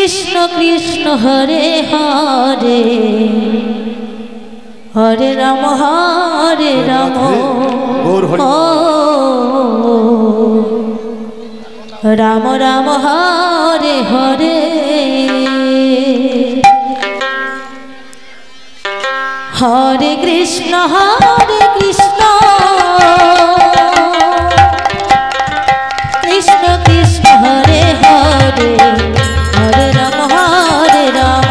कृष्ण कृष्ण हरे हरे हरे राम राम राम हरे हरे हरे कृष्ण कृष्ण कृष्ण हरे हरे हरे राम राम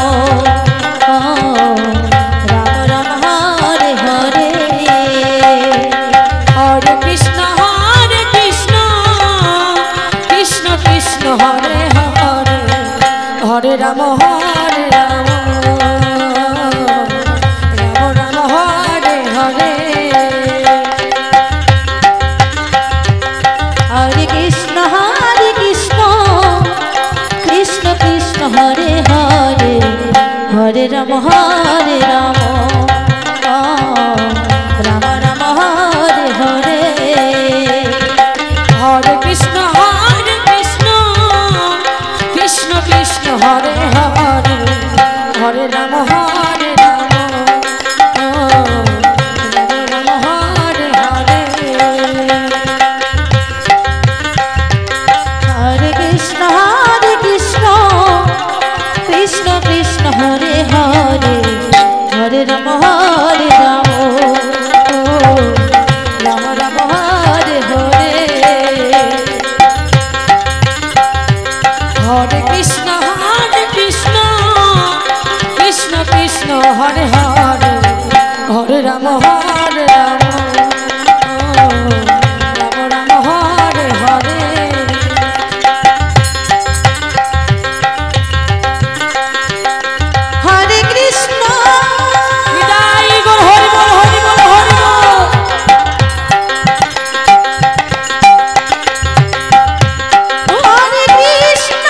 राम हरे हरे हरे कृष्ण कृष्ण कृष्ण हरे हरे हरे राम राम राम हरे हरे हरे कृष्ण कृष्ण कृष्ण हरे हरे हरे राम राम राम हरे हरे हरे कृष्ण कृष्ण कृष्ण हरे हरे हरे राम राम राम हरे हरे हरे कृष्ण कृष्ण कृष्ण हरे हरे हरे राम राम राम हरे हरे हरे कृष्ण कृष्ण कृष्ण हरे हरे हरे राम राम राम हरे हरे हरे कृष्ण विदाई गो हरि बोल हरि बोल हरि बोल हरे कृष्ण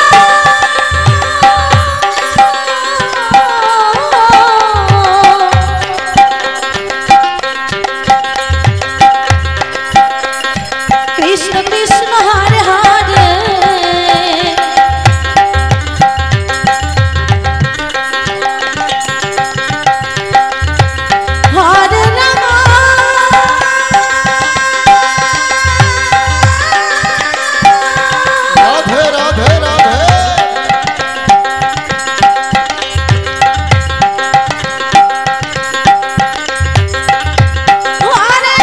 कृष्ण कृष्ण हरे हरे हरे राम राधे राधे राधे हरे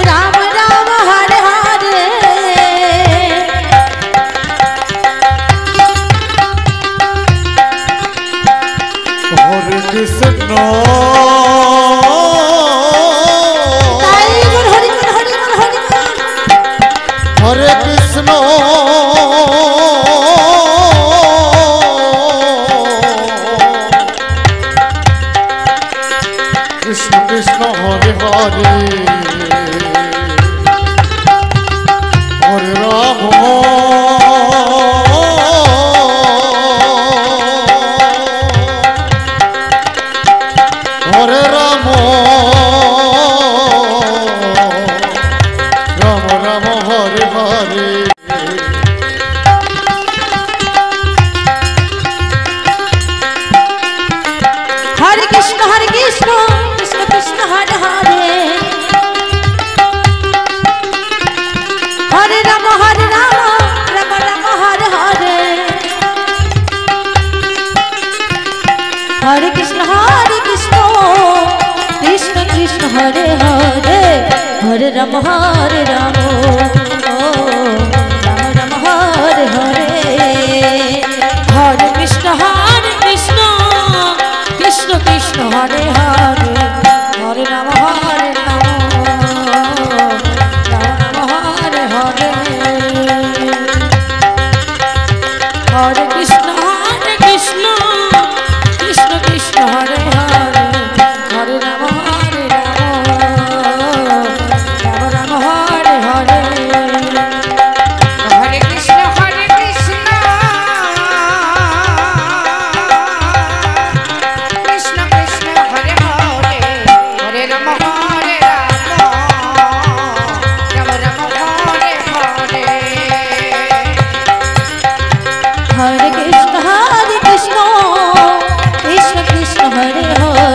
राम राम हरे हरे हरे कृष्ण हरि बोल हरि बोल हरि बोल हरि बोल हरे कृष्ण कृष्ण कृष्ण हरे हरे हरे राम हरे राम राम राम हरे हरे हरे कृष्ण कृष्ण कृष्ण हरे हरे हरे राम राम राम हरे हरे हरे कृष्ण कृष्ण कृष्ण हरे हरे हरे राम राम राम हरे हरे हरे कृष्ण कृष्ण कृष्ण हरे हरे हरे राम राम हरे हरे हरे कृष्ण कृष्ण कृष्ण हरे हरे हरे राम राम हरे हरे हरे कृष्ण कृष्ण कृष्ण हरे हरे हरे राम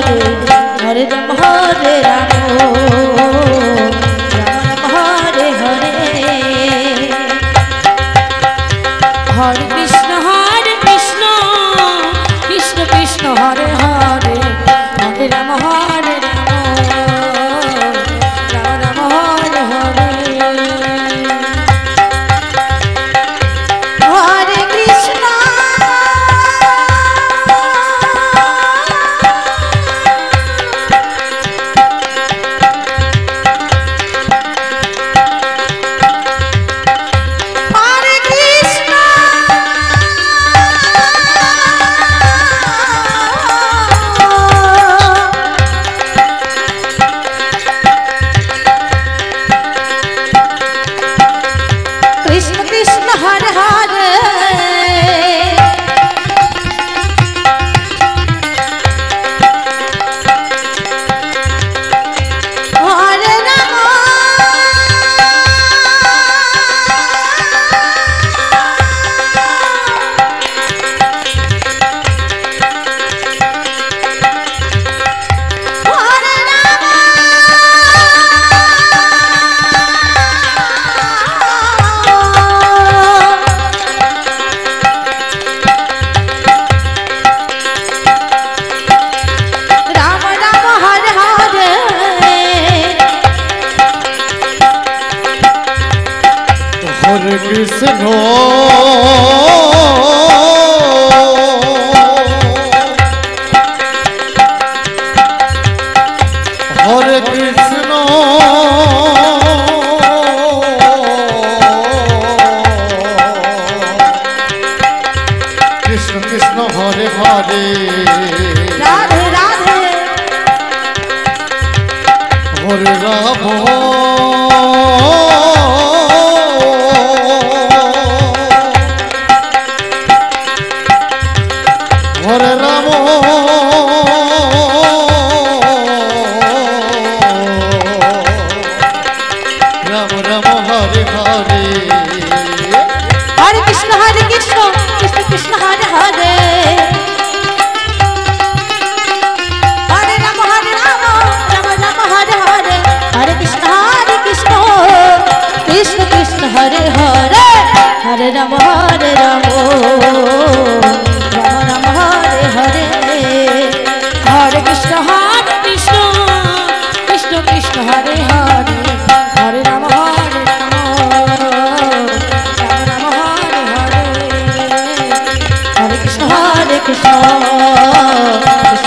हरे राम हरे राम राम हरे हरे हरे कृष्ण कृष्ण कृष्ण हरे हरे हरे राम हरे राम राम राम हरे हरे हरे कृष्ण हरे कृष्ण कृष्ण कृष्ण हरे हरे हरे राम हरे राम राम हरे हरे हरे कृष्ण हरे कृष्ण कृष्ण कृष्ण हरे हरे राधे राधे हरे राम हरे राम राम राम हरे हरे हरे कृष्ण कृष्ण कृष्ण हरे हरे हरे राम राम राम हरे हरे हरे कृष्ण कृष्ण कृष्ण हरे हरे हरे राम राम राम हरे हरे हरे कृष्ण कृष्ण कृष्ण हरे हरे हरे राम राम हरे हरे हरे कृष्ण कृष्ण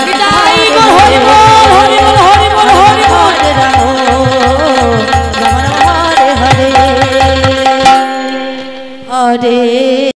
निताई गौर हरि बोल हरि बोल हरि बोल हरि बोल हरे राम राम हरे हरे हरे